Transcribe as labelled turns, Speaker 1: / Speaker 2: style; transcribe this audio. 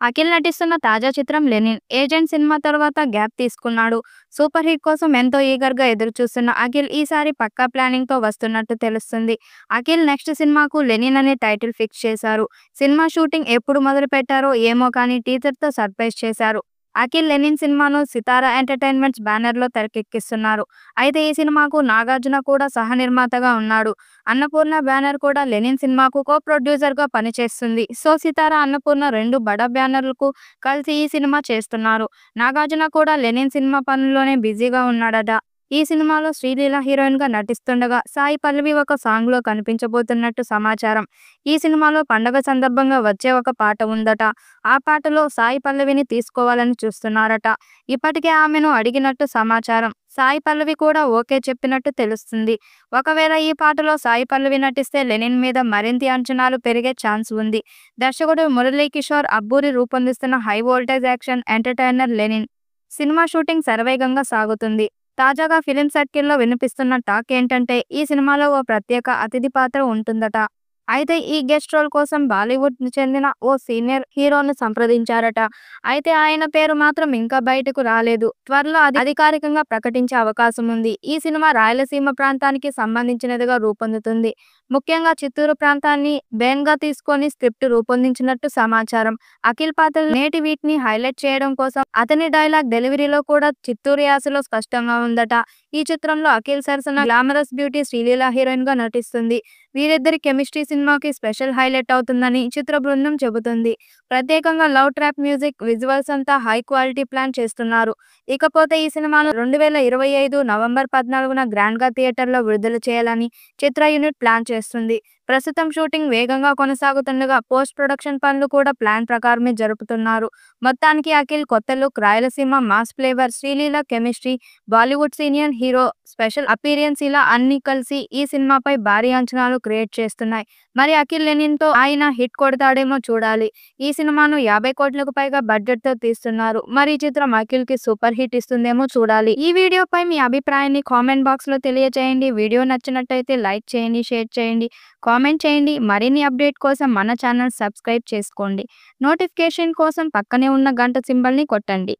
Speaker 1: అఖిల్ నటిస్తున్న తాజా చిత్రం 'లెనిన్'. 'ఏజెంట్' సినిమా తర్వాత గ్యాప్ తీసుకున్నాడు. సూపర్ హిట్ కోసం ఎంతో ఈగర్‌గా ఎదురుచూస్తున్న అఖిల్ ఈసారి పక్కా ప్లానింగ్‌తో వస్తున్నట్టు తెలుస్తుంది. అఖిల్ నెక్స్ట్ సినిమాకు 'లెనిన్' అనే టైటిల్ ఫిక్స్ చేశారు. సినిమా షూటింగ్ ఎప్పుడు మొదలుపెట్టారో ఏమో కానీ టీజర్‌తో సర్ప్రైజ్ చేశారు. అఖిల్ 'లెనిన్' సినిమాను సితార ఎంటర్‌టైన్‌మెంట్స్ బ్యానర్‌లో తెరకెక్కిస్తున్నారు. అయితే ఈ సినిమాకు నాగార్జున కూడా సహ నిర్మాతగా ఉన్నాడు. అన్నపూర్ణ బ్యానర్ కూడా 'లెనిన్' సినిమాకు కో ప్రొడ్యూసర్‌గా పనిచేస్తుంది. సో సితార, అన్నపూర్ణ రెండు బడా బ్యానర్లకు కలిసి ఈ సినిమా చేస్తున్నారు. నాగార్జున కూడా 'లెనిన్' సినిమా పనుల్లోనే బిజీగా ఉన్నాడట. ఈ సినిమాలో శ్రీలీల హీరోయిన్‌గా నటిస్తుండగా సాయి పల్లవి ఒక సాంగ్‌లో కనిపించబోతున్నట్టు సమాచారం. ఈ సినిమాలో పండగ సందర్భంగా వచ్చే ఒక పాట ఉందట. ఆ పాటలో సాయి పల్లవిని తీసుకోవాలని చూస్తున్నారట. ఇప్పటికే ఆమెను అడిగినట్టు సమాచారం. సాయి పల్లవి కూడా ఓకే చెప్పినట్టు తెలుస్తుంది. ఒకవేళ ఈ పాటలో సాయి పల్లవి నటిస్తే 'లెనిన్' మీద మరింత అంచనాలు పెరిగే ఛాన్స్ ఉంది. దర్శకుడు మురళీకిషోర్ అబ్బూరి రూపొందిస్తున్న high voltage action entertainer 'Lenin' సినిమా షూటింగ్ శరవేగంగా సాగుతుంది. తాజాగా ఫిలిం సర్కిల్‌లో వినిపిస్తున్న టాక్ ఏంటంటే ఈ సినిమాలో ఓ ప్రత్యేక అతిథి పాత్ర ఉంటుందట. అయితే ఈ గెస్ట్ రోల్ కోసం బాలీవుడ్ చెందిన ఓ సీనియర్ హీరోను సంప్రదించారట. అయితే ఆయన పేరు మాత్రం ఇంకా బయటకు రాలేదు. త్వరలో అది అధికారికంగా ప్రకటించే అవకాశం ఉంది. ఈ సినిమా రాయలసీమ ప్రాంతానికి సంబంధించినదిగా రూపొందుతుంది. ముఖ్యంగా చిత్తూరు ప్రాంతాన్ని బేన్‌గా తీసుకొని స్క్రిప్ట్ రూపొందించినట్టు సమాచారం. అఖిల్ పాత్రలు నేటి వీటిని హైలైట్ చేయడం కోసం అతని డైలాగ్ డెలివరీలో కూడా చిత్తూరు యాసలో స్పష్టంగా ఉందట. ఈ చిత్రంలో అఖిల్ సరసన గ్లామరస్ బ్యూటీ శ్రీలీల హీరోయిన్‌గా నటిస్తుంది. వీరిద్దరి కెమిస్ట్రీ సినిమాకి స్పెషల్ హైలైట్ అవుతుందని చిత్ర బృందం చెబుతుంది. ప్రత్యేకంగా లవ్ ట్రాప్ మ్యూజిక్, విజువల్స్ అంతా హై క్వాలిటీ ప్లాన్ చేస్తున్నారు. ఇకపోతే ఈ సినిమాను 2025 నవంబర్ 14న గ్రాండ్‌గా థియేటర్‌లో విడుదల చేయాలని చిత్ర యూనిట్ ప్లాన్ చేస్తుంది. ప్రస్తుతం షూటింగ్ వేగంగా కొనసాగుతుండగా పోస్ట్ ప్రొడక్షన్ పనులు కూడా ప్లాన్ ప్రకారమే జరుపుతున్నారు. మొత్తానికి అఖిల్ కొత్త look, Rayalaseema mass flavour, Sreeleela chemistry, Bollywood senior hero special appearance ఇలా అన్నీ కలిసి ఈ సినిమాపై భారీ అంచనాలు క్రియేట్ చేస్తున్నాయి. మరి అఖిల్ 'లెనిన్'తో ఆయన హిట్ కొడతాడేమో చూడాలి. ఈ సినిమాను 50 కోట్లకు పైగా బడ్జెట్‌తో తీస్తున్నారు. మరి ఈ చిత్రం అఖిల్‌కి సూపర్ హిట్ ఇస్తుందేమో చూడాలి. ఈ వీడియోపై మీ అభిప్రాయాన్ని కామెంట్ బాక్స్‌లో తెలియజేయండి. వీడియో నచ్చినట్టయితే లైక్ చేయండి, షేర్ చేయండి, కామెంట్ చేయండి. మరిన్ని అప్డేట్ కోసం మన ఛానల్ సబ్స్క్రైబ్ చేసుకోండి. నోటిఫికేషన్ కోసం పక్కనే ఉన్న గంట సింబల్‌ని కొట్టండి.